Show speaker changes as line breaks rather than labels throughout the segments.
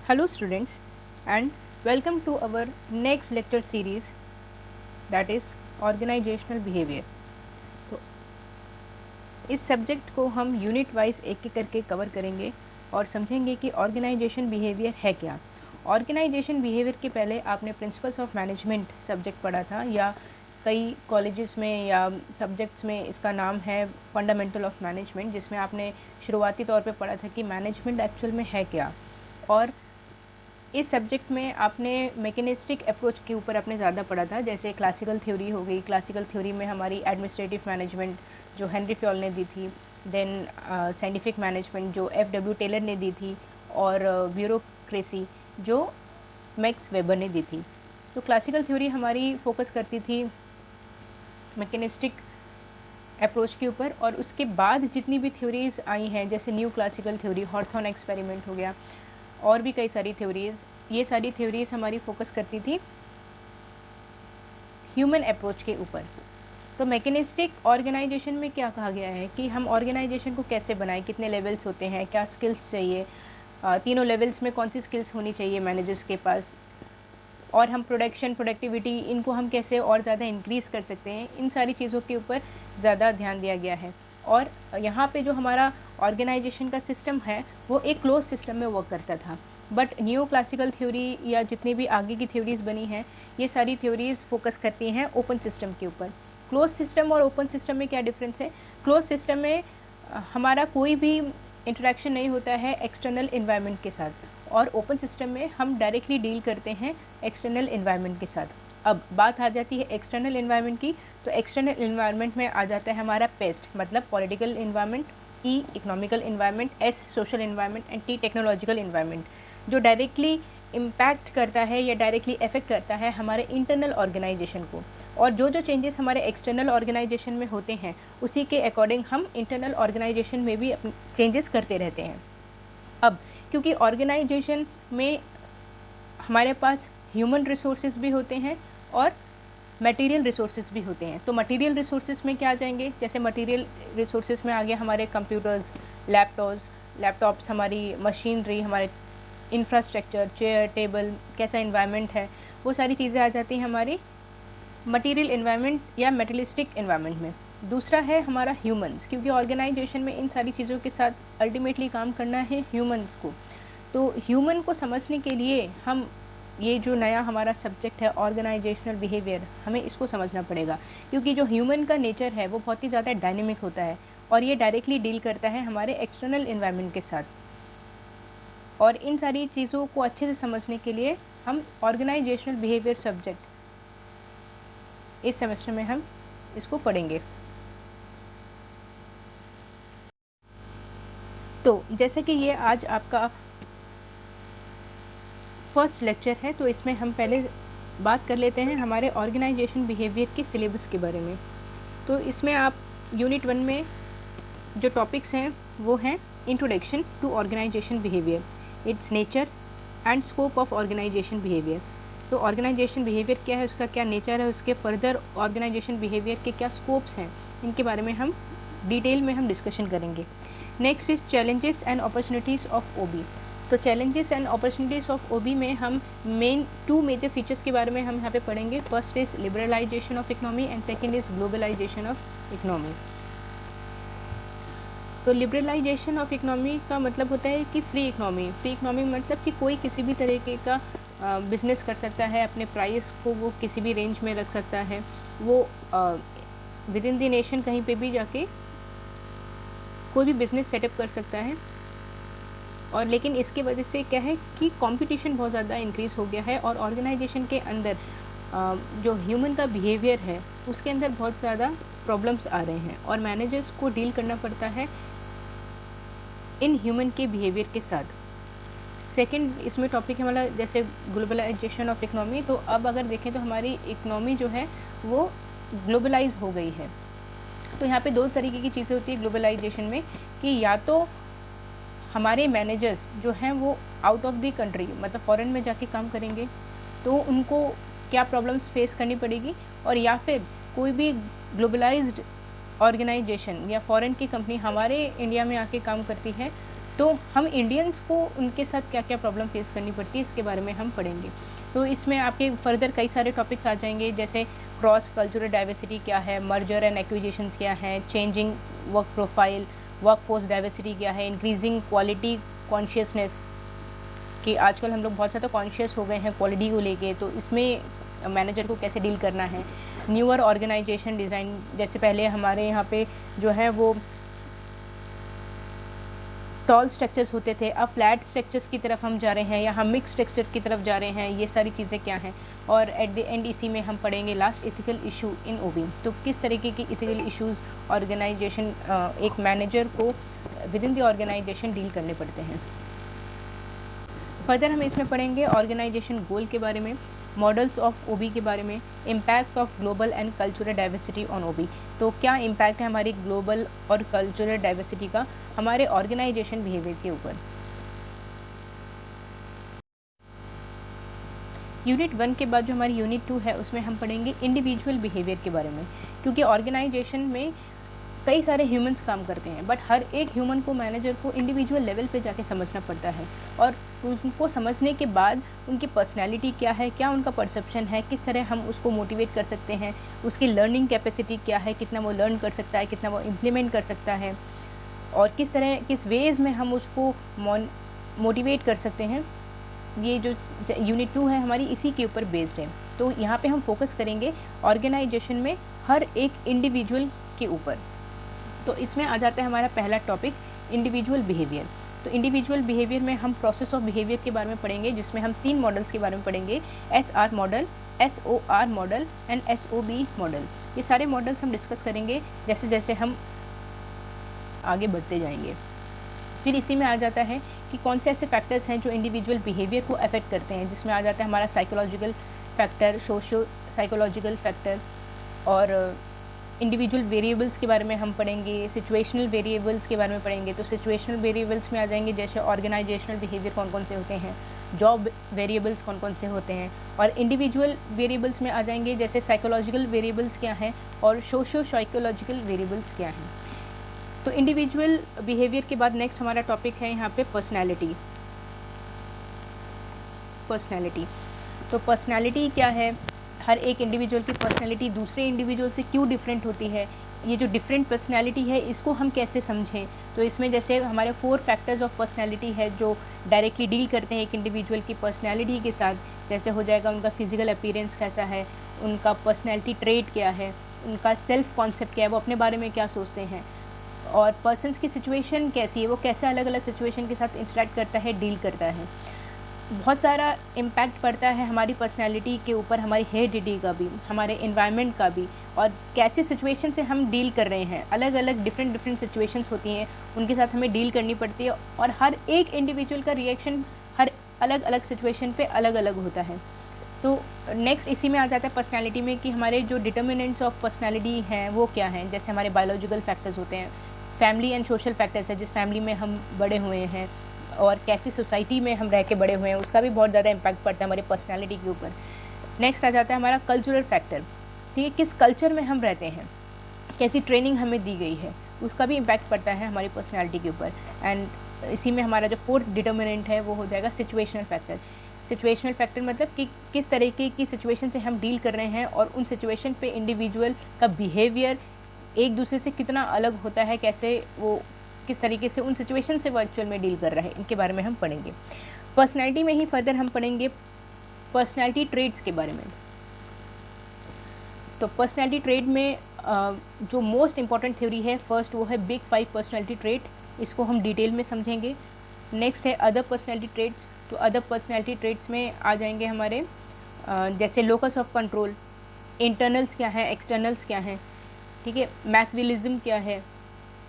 Hello students and welcome to our next lecture series that is organizational behavior। तो इस subject को हम unit wise एक एक करके कवर करेंगे और समझेंगे कि ऑर्गेनाइजेशन बिहेवियर है क्या। ऑर्गेनाइजेशन बिहेवियर के पहले आपने प्रिंसिपल्स ऑफ मैनेजमेंट सब्जेक्ट पढ़ा था या कई कॉलेजेस में या सब्जेक्ट्स में इसका नाम है फंडामेंटल ऑफ मैनेजमेंट, जिसमें आपने शुरुआती तौर पे पढ़ा था कि मैनेजमेंट एक्चुअल में है क्या। और इस सब्जेक्ट में आपने मैकेनिस्टिक अप्रोच के ऊपर आपने ज़्यादा पढ़ा था, जैसे क्लासिकल थ्योरी हो गई। क्लासिकल थ्योरी में हमारी एडमिनिस्ट्रेटिव मैनेजमेंट जो हेनरी फ्योल ने दी थी, देन साइंटिफिक मैनेजमेंट जो एफ.डब्ल्यू. टेलर ने दी थी, और ब्यूरोक्रेसी जो मैक्स वेबर ने दी थी। तो क्लासिकल थ्योरी हमारी फोकस करती थी मैकेनिस्टिक अप्रोच के ऊपर, और उसके बाद जितनी भी थ्योरीज़ आई हैं जैसे न्यू क्लासिकल थ्योरी, हॉर्थॉन एक्सपेरिमेंट हो गया, और भी कई सारी थ्योरीज़, ये सारी थ्योरीज़ हमारी फोकस करती थी ह्यूमन अप्रोच के ऊपर। तो मैकेनिस्टिक ऑर्गेनाइजेशन में क्या कहा गया है कि हम ऑर्गेनाइजेशन को कैसे बनाएं, कितने लेवल्स होते हैं, क्या स्किल्स चाहिए, तीनों लेवल्स में कौन सी स्किल्स होनी चाहिए मैनेजर्स के पास, और हम प्रोडक्टिविटी इनको हम कैसे और ज़्यादा इंक्रीज़ कर सकते हैं। इन सारी चीज़ों के ऊपर ज़्यादा ध्यान दिया गया है। और यहाँ पे जो हमारा ऑर्गेनाइजेशन का सिस्टम है वो एक क्लोज सिस्टम में वर्क करता था। बट न्यू क्लासिकल थ्योरी या जितनी भी आगे की थ्योरीज़ बनी हैं, ये सारी थ्योरीज़ फोकस करती हैं ओपन सिस्टम के ऊपर। क्लोज सिस्टम और ओपन सिस्टम में क्या डिफरेंस है? क्लोज सिस्टम में हमारा कोई भी इंटरेक्शन नहीं होता है एक्सटर्नल इन्वायरमेंट के साथ, और ओपन सिस्टम में हम डायरेक्टली डील करते हैं एक्सटर्नल इन्वायरमेंट के साथ। अब बात आ जाती है एक्सटर्नल इन्वायरमेंट की, तो एक्सटर्नल इन्वायरमेंट में आ जाता है हमारा पेस्ट, मतलब political environment, E economical environment, S social environment and T technological environment, जो डायरेक्टली इम्पैक्ट करता है या डायरेक्टली अफेक्ट करता है हमारे इंटरनल ऑर्गेनाइजेशन को। और जो जो चेंजेस हमारे एक्सटर्नल ऑर्गेनाइजेशन में होते हैं उसी के अकॉर्डिंग हम इंटरनल ऑर्गेनाइजेशन में भी चेंजेस करते रहते हैं। अब क्योंकि ऑर्गेनाइजेशन में हमारे पास ह्यूमन रिसोर्सेज भी होते हैं और मटेरियल रिसोर्सेज भी होते हैं, तो मटेरियल रिसोर्सेज में क्या आ जाएंगे? जैसे मटेरियल रिसोर्सेज में आ गया हमारे कंप्यूटर्स, लैपटॉप्स, हमारी मशीनरी, हमारे इंफ्रास्ट्रक्चर, चेयर टेबल, कैसा इन्वायरमेंट है, वो सारी चीज़ें आ जाती हैं हमारी मटेरियल इन्वायरमेंट या मेटलिस्टिक इन्वायरमेंट में। दूसरा है हमारा ह्यूमंस, क्योंकि ऑर्गेनाइजेशन में इन सारी चीज़ों के साथ अल्टीमेटली काम करना है ह्यूमंस को। तो ह्यूमन को समझने के लिए हम ये जो नया हमारा सब्जेक्ट है ऑर्गेनाइजेशनल बिहेवियर, हमें इसको समझना पड़ेगा, क्योंकि जो ह्यूमन का नेचर है वो बहुत ही ज़्यादा डायनेमिक होता है और ये डायरेक्टली डील करता है हमारे एक्सटर्नल इन्वायरमेंट के साथ। और इन सारी चीज़ों को अच्छे से समझने के लिए हम ऑर्गेनाइजेशनल बिहेवियर सब्जेक्ट इस सेमेस्टर में हम इसको पढ़ेंगे। तो जैसे कि ये आज आपका फर्स्ट लेक्चर है, तो इसमें हम पहले बात कर लेते हैं हमारे ऑर्गेनाइजेशन बिहेवियर के सिलेबस के बारे में। तो इसमें आप यूनिट 1 में जो टॉपिक्स हैं वो हैं introduction to organisation behaviour, its nature and scope of organisation behaviour. तो ऑर्गेनाइजेशन बिहेवियर क्या है, उसका क्या नेचर है, उसके फर्दर ऑर्गेनाइजेशन बिहेवियर के क्या स्कोप्स हैं, इनके बारे में हम डिटेल में हम डिस्कशन करेंगे। Next is challenges and opportunities of OB. तो challenges and opportunities of OB में हम टू मेजर फीचर्स के बारे में हम यहाँ पे पढ़ेंगे। First is liberalisation of economy and second is globalisation of economy. तो लिबरलाइजेशन ऑफ इकोनॉमी का मतलब होता है कि फ्री इकोनॉमी मतलब कि कोई किसी भी तरीके का बिज़नेस कर सकता है, अपने प्राइस को वो किसी भी रेंज में रख सकता है, वो विद इन द नेशन कहीं पे भी जाके कोई भी बिज़नेस सेटअप कर सकता है। और लेकिन इसकी वजह से क्या है कि कंपटीशन बहुत ज़्यादा इंक्रीज़ हो गया है, और ऑर्गेनाइजेशन के अंदर जो ह्यूमन का बिहेवियर है उसके अंदर बहुत ज़्यादा प्रॉब्लम्स आ रहे हैं, और मैनेजर्स को डील करना पड़ता है इन ह्यूमन के बिहेवियर के साथ। सेकंड इसमें टॉपिक है हमारा जैसे ग्लोबलाइजेशन ऑफ इकोनॉमी। तो अब अगर देखें तो हमारी इकोनॉमी जो है वो ग्लोबलाइज हो गई है। तो यहाँ पे दो तरीके की चीज़ें होती है ग्लोबलाइजेशन में, कि या तो हमारे मैनेजर्स जो हैं वो आउट ऑफ द कंट्री मतलब फॉरेन में जाके काम करेंगे, तो उनको क्या प्रॉब्लम्स फेस करनी पड़ेगी, और या फिर कोई भी ग्लोबलाइज्ड ऑर्गेनाइजेशन या फॉरेन की कंपनी हमारे इंडिया में आके काम करती है, तो हम इंडियंस को उनके साथ क्या क्या प्रॉब्लम फेस करनी पड़ती है इसके बारे में हम पढ़ेंगे। तो इसमें आपके फर्दर कई सारे टॉपिक्स आ जाएंगे, जैसे क्रॉस कल्चरल डाइवर्सिटी क्या है, मर्जर एंड एक्विजिशंस क्या है, changing work profile, work force diversity क्या है, इंक्रीजिंग क्वालिटी कॉन्शियसनेस, कि आजकल हम लोग बहुत ज़्यादा कॉन्शियस हो गए हैं क्वालिटी को लेके, तो इसमें मैनेजर को कैसे डील करना है। न्यूअर ऑर्गेनाइजेशन डिज़ाइन, जैसे पहले हमारे यहाँ पे जो है वो टॉल स्ट्रक्चर्स होते थे, अब फ्लैट स्ट्रक्चर्स की तरफ हम जा रहे हैं या हम मिक्स स्ट्रक्चर की तरफ जा रहे हैं, ये सारी चीज़ें क्या हैं। और एट द एंड इसी में हम पढ़ेंगे last ethical issue in OB, तो किस तरीके की इथिकल इश्यूज़ ऑर्गेनाइजेशन एक मैनेजर को within the organisation deal करने पड़ते हैं। फर्दर हम इसमें पढ़ेंगे ऑर्गेनाइजेशन गोल के बारे में, मॉडल्स ऑफ ओबी के बारे में, impact of global and cultural diversity on OB, तो क्या इम्पैक्ट है हमारी ग्लोबल और कल्चरल डाइवर्सिटी का हमारे ऑर्गेनाइजेशन बिहेवियर के ऊपर। यूनिट 1 के बाद जो हमारी यूनिट 2 है उसमें हम पढ़ेंगे इंडिविजुअल बिहेवियर के बारे में, क्योंकि ऑर्गेनाइजेशन में कई सारे ह्यूमंस काम करते हैं, बट हर एक ह्यूमन को मैनेजर को इंडिविजुअल लेवल पे जाके समझना पड़ता है, और उनको समझने के बाद उनकी पर्सनैलिटी क्या है, क्या उनका परसेप्शन है, किस तरह हम उसको मोटिवेट कर सकते हैं, उसकी लर्निंग कैपेसिटी क्या है, कितना वो लर्न कर सकता है, कितना वो इम्प्लीमेंट कर सकता है, और किस तरह किस वेज़ में हम उसको मोटिवेट कर सकते हैं। ये जो यूनिट 2 है हमारी इसी के ऊपर बेस्ड है। तो यहाँ पे हम फोकस करेंगे ऑर्गेनाइजेशन में हर एक इंडिविजुअल के ऊपर। तो इसमें आ जाता है हमारा पहला टॉपिक इंडिविजुअल बिहेवियर। तो इंडिविजुअल बिहेवियर में हम प्रोसेस ऑफ बिहेवियर के बारे में पढ़ेंगे, जिसमें हम 3 मॉडल्स के बारे में पढ़ेंगे, SR model, SOR model and SOB model. ये सारे मॉडल्स हम डिस्कस करेंगे जैसे जैसे हम आगे बढ़ते जाएंगे। फिर इसी में आ जाता है कि कौन से ऐसे फैक्टर्स हैं जो इंडिविजुअल बिहेवियर को अफेक्ट करते हैं, जिसमें आ जाता है हमारा psychological factor, socio psychological factor, और इंडिविजुअल वेरिएबल्स के बारे में हम पढ़ेंगे, सिचुएशनल वेरिएबल्स के बारे में पढ़ेंगे। तो सिचुएशनल वेरिएबल्स में आ जाएंगे जैसे ऑर्गेनाइजेशनल बिहेवियर कौन कौन से होते हैं, जॉब वेरिएबल्स कौन कौन से होते हैं, और इंडिविजुअल वेरिएबल्स में आ जाएंगे जैसे साइकोलॉजिकल वेरिएबल्स क्या हैं और सोशो साइकोलॉजिकल वेरिएबल्स क्या हैं। तो इंडिविजुअल बिहेवियर के बाद नेक्स्ट हमारा टॉपिक है यहाँ पे पर्सनैलिटी। तो पर्सनैलिटी क्या है, हर एक इंडिविजुअल की पर्सनैलिटी दूसरे इंडिविजुअल से क्यों डिफरेंट होती है, ये जो डिफरेंट पर्सनैलिटी है इसको हम कैसे समझें। तो इसमें जैसे हमारे 4 फैक्टर्स ऑफ पर्सनैलिटी है जो डायरेक्टली डील करते हैं एक इंडिविजुअल की पर्सनैलिटी के साथ, जैसे हो जाएगा उनका फिजिकल अपीयरेंस कैसा है, उनका पर्सनैलिटी ट्रेट क्या है, उनका सेल्फ कॉन्सेप्ट क्या है, वो अपने बारे में क्या सोचते हैं, और पर्सन्स की सिचुएशन कैसी है, वो कैसे अलग अलग सिचुएशन के साथ इंटरेक्ट करता है, डील करता है। बहुत सारा इम्पैक्ट पड़ता है हमारी पर्सनैलिटी के ऊपर, हमारी हेरिडिटी का भी, हमारे एनवायरनमेंट का भी, और कैसे सिचुएशन से हम डील कर रहे हैं। अलग अलग डिफरेंट सिचुएशंस होती हैं, उनके साथ हमें डील करनी पड़ती है, और हर एक इंडिविजुअल का रिएक्शन हर अलग अलग सिचुएशन पे अलग अलग होता है। तो नेक्स्ट इसी में आ जाता है पर्सनैलिटी में कि हमारे जो डिटर्मिनेंट्स ऑफ पर्सनैलिटी हैं वो क्या हैं। जैसे हमारे बायोलॉजिकल फैक्टर्स होते हैं, फैमिली एंड सोशल फैक्टर्स है, जिस फैमिली में हम बड़े हुए हैं और कैसी सोसाइटी में हम रह के बड़े हुए हैं, उसका भी बहुत ज़्यादा इम्पैक्ट पड़ता है हमारी पर्सनैलिटी के ऊपर। नेक्स्ट आ जाता है हमारा कल्चरल फैक्टर, ठीक है, किस कल्चर में हम रहते हैं, कैसी ट्रेनिंग हमें दी गई है, उसका भी इम्पैक्ट पड़ता है हमारी पर्सनैलिटी के ऊपर। एंड इसी में हमारा जो 4th डिटर्मिनेंट है वो हो जाएगा सिचुएशनल फैक्टर। सिचुएशनल फैक्टर मतलब कि किस तरीके की सिचुएशन से हम डील कर रहे हैं, और उन सिचुएशन पे इंडिविजुअल का बिहेवियर एक दूसरे से कितना अलग होता है, कैसे वो किस तरीके से उन सिचुएशन से वो एक्चुअल में डील कर रहा है, इनके बारे में हम पढ़ेंगे। पर्सनैलिटी में ही फर्दर हम पढ़ेंगे पर्सनैलिटी ट्रेड्स के बारे में। तो पर्सनैलिटी ट्रेड में जो मोस्ट इम्पॉर्टेंट थ्योरी है फर्स्ट वो है बिग 5 पर्सनैलिटी ट्रेड, इसको हम डिटेल में समझेंगे। नेक्स्ट है अदर पर्सनैलिटी ट्रेड्स, तो अदर पर्सनैलिटी ट्रेड्स में आ जाएंगे हमारे जैसे लोकस ऑफ कंट्रोल, इंटरनल्स क्या है, एक्सटर्नल्स क्या हैं, ठीक है, मैकविलिज्म क्या है,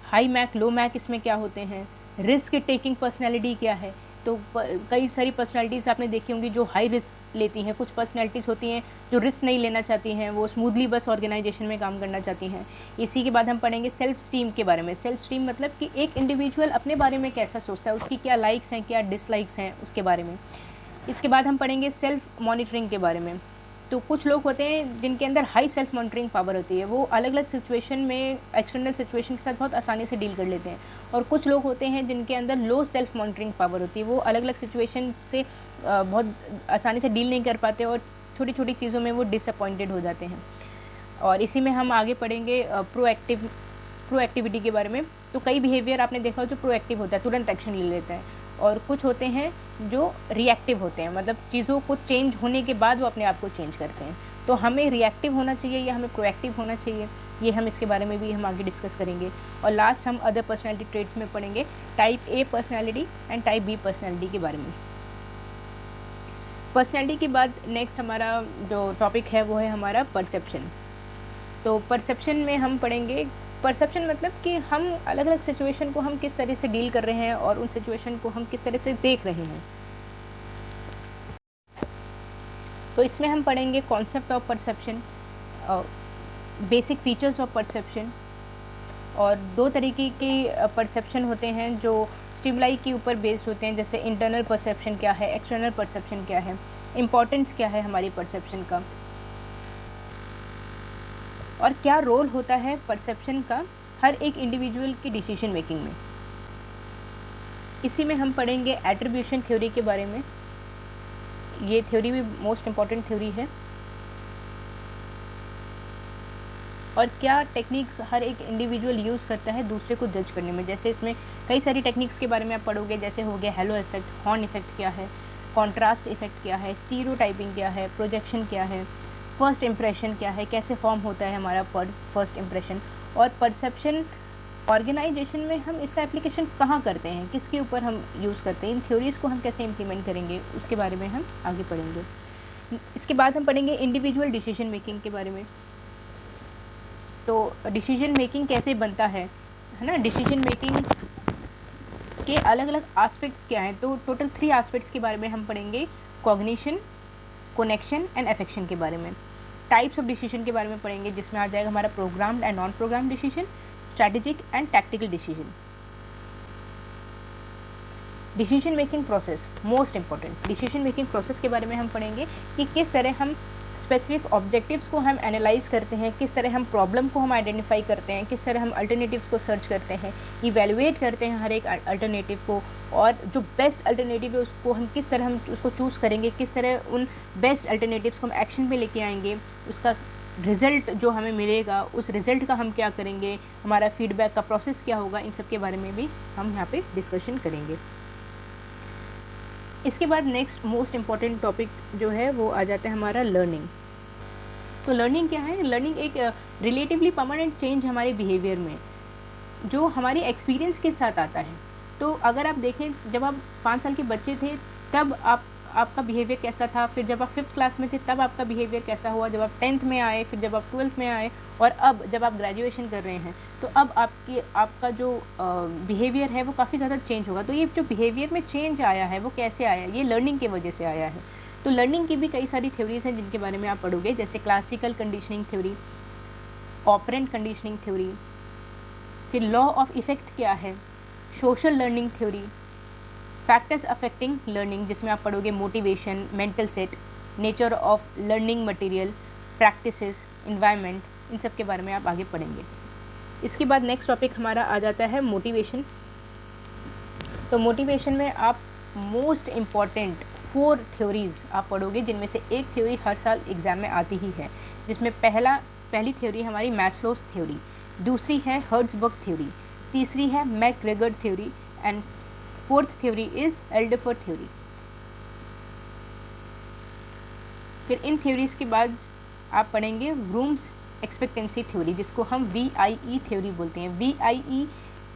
हाई मैक लो मैक इसमें क्या होते हैं, रिस्क टेकिंग पर्सनैलिटी क्या है। तो कई सारी पर्सनैलिटीज़ आपने देखी होंगी जो हाई रिस्क लेती हैं, कुछ पर्सनैलिटीज़ होती हैं जो रिस्क नहीं लेना चाहती हैं, वो स्मूथली बस ऑर्गेनाइजेशन में काम करना चाहती हैं। इसी के बाद हम पढ़ेंगे सेल्फ स्टीम के बारे में। सेल्फ स्टीम मतलब कि एक इंडिविजुअल अपने बारे में कैसा सोचता है, उसकी क्या लाइक्स हैं, क्या डिसलाइक्स हैं, उसके बारे में। इसके बाद हम पढ़ेंगे सेल्फ मॉनिटरिंग के बारे में। तो कुछ लोग होते हैं जिनके अंदर हाई सेल्फ मॉनिटरिंग पावर होती है, वो अलग अलग सिचुएशन में, एक्सटर्नल सिचुएशन के साथ बहुत आसानी से डील कर लेते हैं। और कुछ लोग होते हैं जिनके अंदर लो सेल्फ मॉनिटरिंग पावर होती है, वो अलग अलग सिचुएशन से बहुत आसानी से डील नहीं कर पाते और छोटी छोटी चीज़ों में वो डिसअपॉइंटेड हो जाते हैं। और इसी में हम आगे पढ़ेंगे प्रोएक्टिविटी के बारे में। तो कई बिहेवियर आपने देखा हो जो प्रोएक्टिव होता है, तुरंत एक्शन ले लेता है, और कुछ होते हैं जो रिएक्टिव होते हैं, मतलब चीज़ों को चेंज होने के बाद वो अपने आप को चेंज करते हैं। तो हमें रिएक्टिव होना चाहिए या हमें प्रोएक्टिव होना चाहिए, ये हम इसके बारे में भी हम आगे डिस्कस करेंगे। और लास्ट हम अदर पर्सनैलिटी ट्रेट्स में पढ़ेंगे type A personality and type B personality के बारे में। पर्सनैलिटी के बाद नेक्स्ट हमारा जो टॉपिक है वो है हमारा परसेप्शन। तो परसेप्शन में हम पढ़ेंगे, परसेप्शन मतलब कि हम अलग अलग सिचुएशन को हम किस तरह से डील कर रहे हैं और उन सिचुएशन को हम किस तरह से देख रहे हैं। तो इसमें हम पढ़ेंगे concept of perception, basic features of perception, और दो तरीके के परसेप्शन होते हैं जो स्टिमुलाई के ऊपर बेस्ड होते हैं, जैसे इंटरनल परसेप्शन क्या है, एक्सटर्नल परसेप्शन क्या है, इम्पॉर्टेंस क्या है हमारी परसेप्शन का, और क्या रोल होता है परसेप्शन का हर एक इंडिविजुअल की डिसीजन मेकिंग में। इसी में हम पढ़ेंगे एट्रीब्यूशन थ्योरी के बारे में। ये थ्योरी भी मोस्ट इम्पॉर्टेंट थ्योरी है, और क्या टेक्निक्स हर एक इंडिविजुअल यूज़ करता है दूसरे को जज करने में। जैसे इसमें कई सारी टेक्निक्स के बारे में आप पढ़ोगे, जैसे हो गया हेलो इफेक्ट, हॉर्न इफेक्ट क्या है, कॉन्ट्रास्ट इफेक्ट क्या है, स्टीरियोटाइपिंग क्या है, प्रोजेक्शन क्या है, फर्स्ट इम्प्रेशन क्या है, कैसे फॉर्म होता है हमारा फर्स्ट इम्प्रेशन, और परसेप्शन ऑर्गेनाइजेशन में हम इसका एप्लीकेशन कहाँ करते हैं, किसके ऊपर हम यूज़ करते हैं, इन थ्योरीज़ को हम कैसे इम्प्लीमेंट करेंगे, उसके बारे में हम आगे पढ़ेंगे। इसके बाद हम पढ़ेंगे इंडिविजुअल डिसीजन मेकिंग के बारे में। तो डिसीजन मेकिंग कैसे बनता है ना, डिसीजन मेकिंग के अलग अलग एस्पेक्ट्स क्या हैं। तो टोटल 3 एस्पेक्ट्स के बारे में हम पढ़ेंगे, कॉग्निशन, कनेक्शन एंड अफेक्शन के बारे में। टाइप्स ऑफ डिसीजन के बारे में पढ़ेंगे, जिसमें आ जाएगा हमारा programmed and non program decision, strategic and tactical decision. Decision making process most important, decision making process के बारे में हम पढ़ेंगे कि किस तरह हम स्पेसिफिक ऑब्जेक्टिव्स को हम एनालाइज करते हैं, किस तरह हम प्रॉब्लम को हम आइडेंटिफाई करते हैं, किस तरह हम अल्टरनेटिव्स को सर्च करते हैं, इवैल्यूएट करते हैं हर एक अल्टरनेटिव को, और जो बेस्ट अल्टरनेटिव है उसको हम किस तरह हम उसको चूज़ करेंगे, किस तरह उन बेस्ट अल्टरनेटिव्स को हम एक्शन में लेके आएंगे, उसका रिज़ल्ट जो हमें मिलेगा उस रिज़ल्ट का हम क्या करेंगे, हमारा फीडबैक का प्रोसेस क्या होगा, इन सब के बारे में भी हम यहाँ पे डिस्कशन करेंगे। इसके बाद नेक्स्ट मोस्ट इम्पॉर्टेंट टॉपिक जो है वो आ जाता है हमारा लर्निंग। तो लर्निंग क्या है, लर्निंग एक रिलेटिवली परमानेंट चेंज हमारे बिहेवियर में जो हमारी एक्सपीरियंस के साथ आता है। तो अगर आप देखें, जब आप 5 साल के बच्चे थे तब आपका बिहेवियर कैसा था, फिर जब आप 5th क्लास में थे तब आपका बिहेवियर कैसा हुआ, जब आप 10th में आए, फिर जब आप 12th में आए, और अब जब आप ग्रेजुएशन कर रहे हैं तो अब आपका जो बिहेवियर है वो काफ़ी ज़्यादा चेंज होगा। तो ये जो बिहेवियर में चेंज आया है वो कैसे आया है, ये लर्निंग की वजह से आया है। तो लर्निंग की भी कई सारी थ्योरीज हैं जिनके बारे में आप पढ़ोगे, जैसे classical conditioning theory, operant conditioning theory, फिर लॉ ऑफ इफेक्ट क्या है, social learning theory, factors affecting learning जिसमें आप पढ़ोगे motivation, mental set, nature of learning material, practices, environment, इन सब के बारे में आप आगे पढ़ेंगे। इसके बाद नेक्स्ट टॉपिक हमारा आ जाता है मोटिवेशन। तो मोटिवेशन में आप मोस्ट इम्पॉर्टेंट 4 थ्योरीज़ आप पढ़ोगे, जिनमें से एक थ्योरी हर साल एग्ज़ाम में आती ही है, जिसमें पहली थ्योरी हमारी मैस्लोस थ्योरी, दूसरी है हर्ट्ज़बर्ग थ्योरी, तीसरी है McGregor theory, and 4th theory is Alderfer theory. फिर इन थ्योरीज़ के बाद आप पढ़ेंगे ब्रूम्स एक्सपेक्टेंसी थ्योरी, जिसको हम VIE थ्योरी बोलते हैं। VIE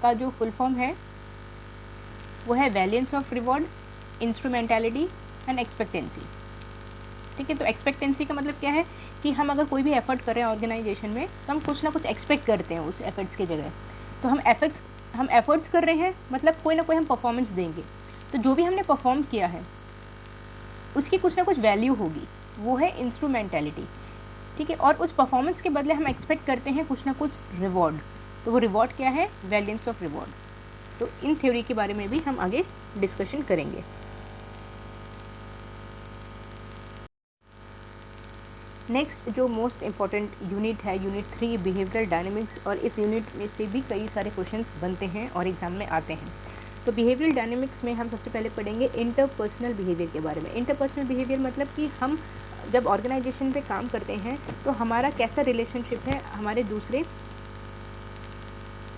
का जो फुल फॉर्म है वो है वैलियंस ऑफ रिवॉर्ड, इंस्ट्रूमेंटलिटी एंड एक्सपेक्टेंसी। ठीक है, तो एक्सपेक्टेंसी का मतलब क्या है कि हम अगर कोई भी एफर्ट कर रहे हैं ऑर्गेनाइजेशन में तो हम कुछ ना कुछ एक्सपेक्ट करते हैं उस एफर्ट्स की जगह। तो हम एफर्ट्स कर रहे हैं मतलब कोई ना कोई हम परफॉर्मेंस देंगे, तो जो भी हमने परफॉर्म किया है उसकी कुछ ना कुछ वैल्यू होगी, वो है इंस्ट्रूमेंटलिटी। ठीक है, और उस परफॉर्मेंस के बदले हम एक्सपेक्ट करते हैं कुछ ना कुछ रिवॉर्ड, तो वो रिवॉर्ड क्या है, वैलियंस ऑफ रिवॉर्ड। तो इन थ्योरी के बारे में भी हम आगे डिस्कशन करेंगे। नेक्स्ट जो मोस्ट इम्पॉर्टेंट यूनिट है, यूनिट 3 बिहेवियरल डायनेमिक्स, और इस यूनिट में से भी कई सारे क्वेश्चंस बनते हैं और एग्जाम में आते हैं। तो बिहेवियरल डायनेमिक्स में हम सबसे पहले पढ़ेंगे इंटरपर्सनल बिहेवियर के बारे में। इंटरपर्सनल बिहेवियर मतलब कि हम जब ऑर्गेनाइजेशन पे काम करते हैं तो हमारा कैसा रिलेशनशिप है हमारे दूसरे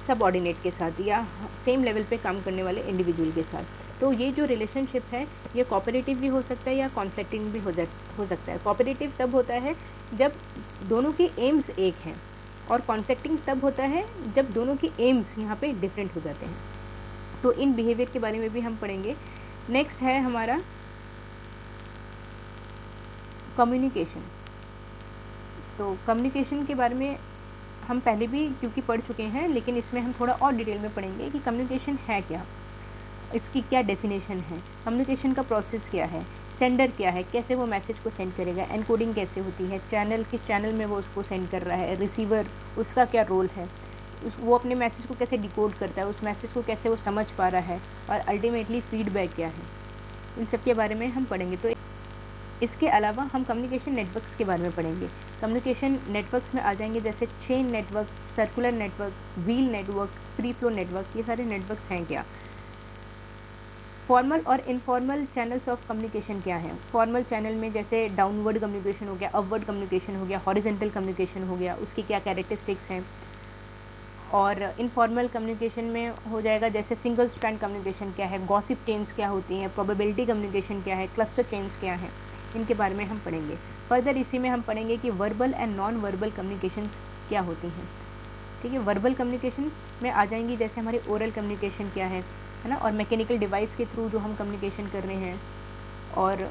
सबऑर्डिनेट के साथ या सेम लेवल पे काम करने वाले इंडिविजुअल के साथ। तो ये जो रिलेशनशिप है ये कोऑपरेटिव भी हो सकता है या कॉन्फ्लिक्टिंग भी हो सकता है। कोऑपरेटिव तब होता है जब दोनों के एम्स एक हैं, और कॉन्फ्लिक्टिंग तब होता है जब दोनों के एम्स यहाँ पे डिफरेंट हो जाते हैं। तो इन बिहेवियर के बारे में भी हम पढ़ेंगे। नेक्स्ट है हमारा कम्युनिकेशन। तो कम्युनिकेशन के बारे में हम पहले भी क्योंकि पढ़ चुके हैं, लेकिन इसमें हम थोड़ा और डिटेल में पढ़ेंगे कि कम्युनिकेशन है क्या, इसकी क्या डेफिनेशन है, कम्युनिकेशन का प्रोसेस क्या है, सेंडर क्या है, कैसे वो मैसेज को सेंड करेगा, एनकोडिंग कैसे होती है, चैनल किस चैनल में वो उसको सेंड कर रहा है, रिसीवर उसका क्या रोल है, वो अपने मैसेज को कैसे डिकोड करता है, उस मैसेज को कैसे वो समझ पा रहा है, और अल्टीमेटली फीडबैक क्या है, इन सब के बारे में हम पढ़ेंगे। तो इसके अलावा हम कम्युनिकेशन नेटवर्क्स के बारे में पढ़ेंगे। कम्युनिकेशन नेटवर्क्स में आ जाएंगे जैसे chain network, circular network, wheel network, free flow network, ये सारे नेटवर्क्स हैं क्या। फॉर्मल और इनफॉर्मल चैनल्स ऑफ कम्युनिकेशन क्या है। फॉर्मल चैनल में जैसे डाउनवर्ड कम्युनिकेशन हो गया, अपवर्ड कम्युनिकेशन हो गया, हॉरिजॉन्टल कम्युनिकेशन हो गया, उसकी क्या कैरेक्टरिस्टिक्स हैं। और इनफॉर्मल कम्युनिकेशन में हो जाएगा जैसे सिंगल स्ट्रैंड कम्युनिकेशन क्या है, गॉसिप चेन्स क्या होती हैं, प्रोबेबिलिटी कम्युनिकेशन क्या है, क्लस्टर चेन्स क्या है, इनके बारे में हम पढ़ेंगे। फर्दर इसी में हम पढ़ेंगे कि verbal and non verbal communications क्या होती हैं। ठीक है, वर्बल कम्युनिकेशन में आ जाएंगी जैसे हमारी ओरल कम्युनिकेशन क्या है ना, और मैकेनिकल डिवाइस के थ्रू जो हम कम्युनिकेशन कर रहे हैं। और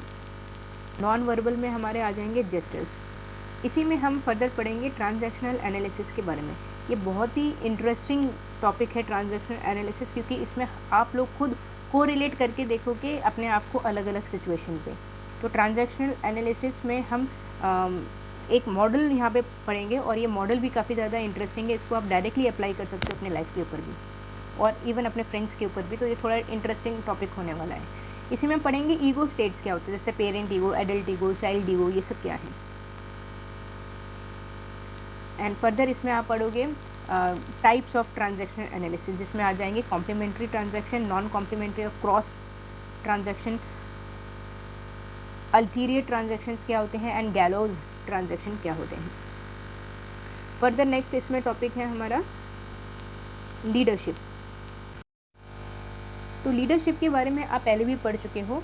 नॉन वर्बल में हमारे आ जाएंगे जेस्चर्स। इसी में हम फर्दर पढ़ेंगे ट्रांजैक्शनल एनालिसिस के बारे में। ये बहुत ही इंटरेस्टिंग टॉपिक है ट्रांजैक्शनल एनालिसिस, क्योंकि इसमें आप लोग खुद को रिलेट करके देखोगे अपने आप को अलग अलग सिचुएशन पे। तो ट्रांजैक्शनल एनालिसिस में हम एक मॉडल यहाँ पे पढ़ेंगे, और ये मॉडल भी काफ़ी ज़्यादा इंटरेस्टिंग है। इसको आप डायरेक्टली अप्लाई कर सकते हो अपने लाइफ के ऊपर भी, और इवन अपने फ्रेंड्स के ऊपर भी। तो ये थोड़ा इंटरेस्टिंग टॉपिक होने वाला है। इसी में पढ़ेंगे ईगो स्टेट्स क्या होते हैं, जैसे parent ego, adult ego, child ego, ये सब क्या है। एंड फर्दर इसमें आप पढ़ोगे टाइप्स ऑफ ट्रांजैक्शनल एनालिसिस, जिसमें आ जाएंगे कॉम्प्लीमेंट्री ट्रांजैक्शन, नॉन कॉम्प्लीमेंट्री और क्रॉस ट्रांजैक्शन, अल्टीरियर ट्रांजैक्शंस क्या होते हैं, एंड गैलोज ट्रांजैक्शन क्या होते हैं। फर्दर नेक्स्ट इसमें टॉपिक है हमारा लीडरशिप। तो लीडरशिप के बारे में आप पहले भी पढ़ चुके हो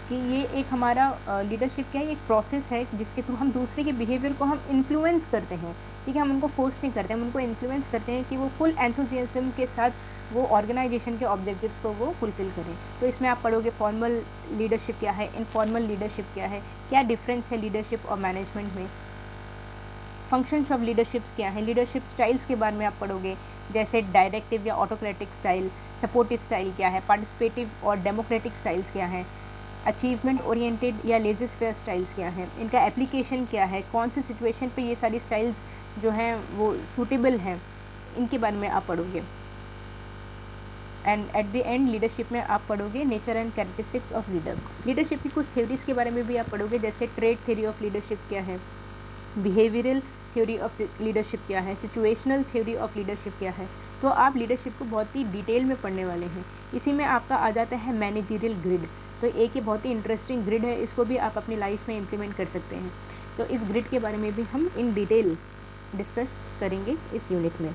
कि ये एक हमारा लीडरशिप क्या है, एक प्रोसेस है जिसके थ्रू हम दूसरे के बिहेवियर को हम इन्फ्लुएंस करते हैं। ठीक है, हम उनको फोर्स नहीं करते, हम उनको इन्फ्लुएंस करते हैं कि वो फुल एंथुजियाज्म के साथ वो ऑर्गेनाइजेशन के ऑब्जेक्टिव्स को वो फुलफिल करें। तो इसमें आप पढ़ोगे फॉर्मल लीडरशिप क्या है, इनफॉर्मल लीडरशिप क्या है, क्या डिफरेंस है लीडरशिप और मैनेजमेंट में, फंक्शंस ऑफ लीडरशिप्स क्या है, लीडरशिप स्टाइल्स के बारे में आप पढ़ोगे जैसे डायरेक्टिव या ऑटोक्रेटिक स्टाइल, सपोर्टिव स्टाइल क्या है, पार्टिसिपेटिव और डेमोक्रेटिक स्टाइल्स क्या हैं, अचीवमेंट ओरिएंटेड या लेज़र-फेयर स्टाइल्स क्या हैं, इनका एप्लीकेशन क्या है, कौन सी सिचुएशन पे ये सारी स्टाइल्स जो हैं वो सूटेबल हैं, इनके बारे में आप पढ़ोगे। And at the end leadership में आप पढ़ोगे nature and characteristics of leader. Leadership की कुछ थ्योरीज के बारे में भी आप पढ़ोगे, जैसे ट्रेट थ्योरी ऑफ लीडरशिप क्या है, बिहेवियरल थ्योरी ऑफ लीडरशिप क्या है, सिचुएशनल थ्योरी ऑफ लीडरशिप क्या है। तो आप लीडरशिप को बहुत ही डिटेल में पढ़ने वाले हैं। इसी में आपका आ जाता है मैनेजरियल ग्रिड। तो एक ये बहुत ही इंटरेस्टिंग ग्रिड है, इसको भी आप अपनी लाइफ में इम्प्लीमेंट कर सकते हैं। तो इस ग्रिड के बारे में भी हम इन डिटेल डिस्कस करेंगे इस यूनिट में।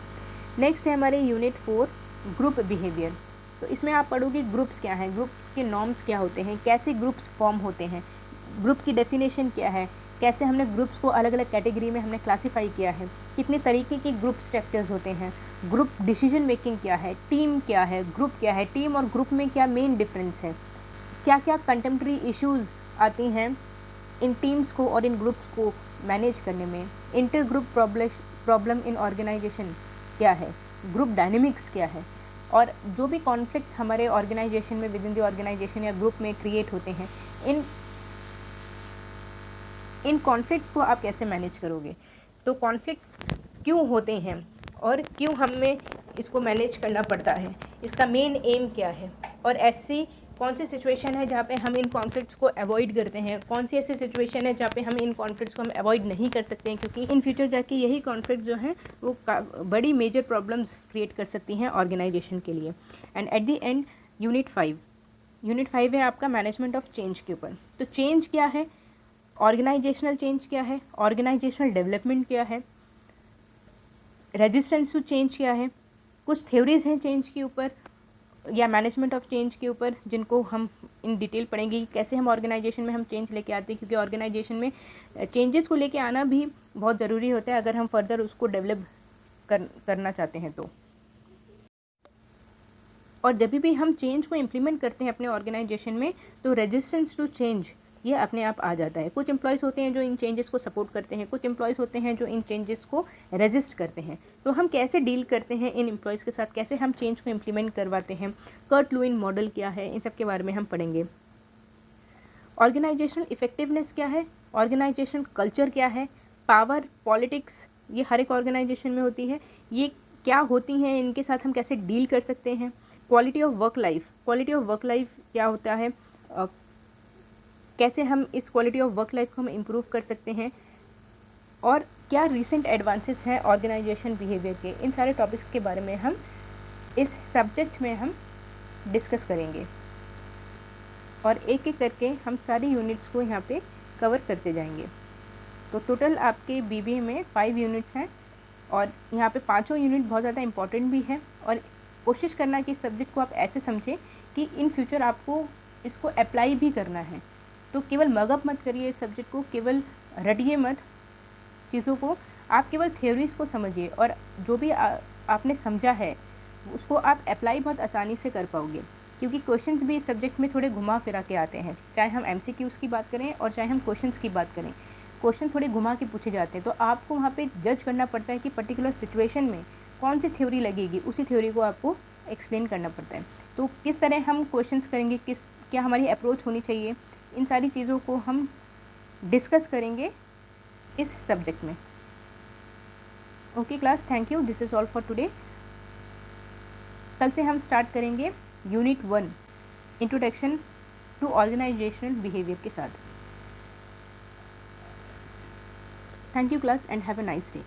नेक्स्ट है हमारे यूनिट 4 ग्रुप बिहेवियर। तो इसमें आप पढ़ोगे ग्रुप्स क्या हैं, ग्रुप्स के नॉर्म्स क्या होते हैं, कैसे ग्रुप्स फॉर्म होते हैं, ग्रुप की डेफिनेशन क्या है, कैसे हमने ग्रुप्स को अलग अलग कैटेगरी में हमने क्लासीफाई किया है, कितने तरीके के ग्रुप स्ट्रक्चर्स होते हैं, ग्रुप डिसीजन मेकिंग क्या है, टीम क्या है, ग्रुप क्या है, टीम और ग्रुप में क्या मेन डिफरेंस है, क्या क्या कंटेम्प्रेरी इश्यूज़ आती हैं इन टीम्स को और इन ग्रुप्स को मैनेज करने में, inter group problem in organisation क्या है, ग्रुप डायनेमिक्स क्या है, और जो भी कॉन्फ्लिक्ट्स हमारे ऑर्गेनाइजेशन में विद इन द ऑर्गेनाइजेशन या ग्रुप में क्रिएट होते हैं, इन कॉन्फ्लिक्ट्स को आप कैसे मैनेज करोगे। तो कॉन्फ्लिक्ट क्यों होते हैं और क्यों हमें इसको मैनेज करना पड़ता है, इसका मेन एम क्या है, और ऐसी कौन सी सिचुएशन है जहाँ पे हम इन कॉन्फ्लिक्ट्स को अवॉइड करते हैं, कौन सी ऐसी सिचुएशन है जहाँ पे हम इन कॉन्फ्लिक्ट्स को हम अवॉइड नहीं कर सकते हैं, क्योंकि इन फ्यूचर जाके यही कॉन्फ्लिक्ट जो है वो बड़ी मेजर प्रॉब्लम्स क्रिएट कर सकती हैं ऑर्गेनाइजेशन के लिए। And at the end unit 5 है आपका मैनेजमेंट ऑफ चेंज के ऊपर। तो चेंज क्या है, ऑर्गेनाइजेशनल चेंज क्या है, ऑर्गेनाइजेशनल डेवलपमेंट क्या है, रेजिस्टेंस टू चेंज क्या है, कुछ थ्योरीज हैं चेंज के ऊपर या मैनेजमेंट ऑफ चेंज के ऊपर जिनको हम इन डिटेल पढ़ेंगे, कैसे हम ऑर्गेनाइजेशन में हम चेंज लेके आते हैं, क्योंकि ऑर्गेनाइजेशन में चेंजेस को लेके आना भी बहुत ज़रूरी होता है अगर हम फर्दर उसको डेवलप करना चाहते हैं तो। और जब भी हम चेंज को इम्प्लीमेंट करते हैं अपने ऑर्गेनाइजेशन में तो रेजिस्टेंस टू चेंज ये अपने आप आ जाता है। कुछ एम्प्लॉयज़ होते हैं जो इन चेंजेस को सपोर्ट करते हैं, कुछ एम्प्लॉयज़ होते हैं जो इन चेंजेस को रेजिस्ट करते हैं। तो हम कैसे डील करते हैं इन एम्प्लॉयज़ के साथ, कैसे हम चेंज को इम्प्लीमेंट करवाते हैं, कर्ट लुईन मॉडल क्या है, इन सब के बारे में हम पढ़ेंगे। ऑर्गेनाइजेशनल इफेक्टिवनेस क्या है, ऑर्गेनाइजेशन कल्चर क्या है, पावर पॉलिटिक्स ये हर एक ऑर्गेनाइजेशन में होती है, ये क्या होती हैं, इनके साथ हम कैसे डील कर सकते हैं। Quality of work life, quality of work life क्या होता है, कैसे हम इस क्वालिटी ऑफ वर्क लाइफ को हम इम्प्रूव कर सकते हैं, और क्या रिसेंट एडवांसेस हैं ऑर्गेनाइजेशन बिहेवियर के। इन सारे टॉपिक्स के बारे में हम इस सब्जेक्ट में हम डिस्कस करेंगे और एक एक करके हम सारी यूनिट्स को यहाँ पे कवर करते जाएंगे। तो टोटल आपके बीबीए में 5 यूनिट्स हैं और यहाँ पे पाँचों यूनिट बहुत ज़्यादा इंपॉर्टेंट भी है। और कोशिश करना कि इस सब्जेक्ट को आप ऐसे समझें कि इन फ्यूचर आपको इसको अप्लाई भी करना है। तो केवल मगअप मत करिए इस सब्जेक्ट को, केवल रटिए मत चीज़ों को, आप केवल थ्योरीज़ को समझिए और जो भी आपने समझा है उसको आप अप्लाई बहुत आसानी से कर पाओगे, क्योंकि क्वेश्चंस भी इस सब्जेक्ट में थोड़े घुमा फिरा के आते हैं। चाहे हम एमसीक्यूज़ की बात करें और चाहे हम क्वेश्चंस की बात करें, क्वेश्चन थोड़े घुमा के पूछे जाते हैं। तो आपको वहाँ पे जज करना पड़ता है कि पर्टिकुलर सिचुएशन में कौन सी थ्योरी लगेगी, उसी थ्योरी को आपको एक्सप्लेन करना पड़ता है। तो किस तरह हम क्वेश्चंस करेंगे, क्या हमारी अप्रोच होनी चाहिए, इन सारी चीज़ों को हम डिस्कस करेंगे इस सब्जेक्ट में। Okay class, thank you, this is all for today. कल से हम स्टार्ट करेंगे unit 1 introduction to organisational behaviour के साथ। Thank you class and have a nice day.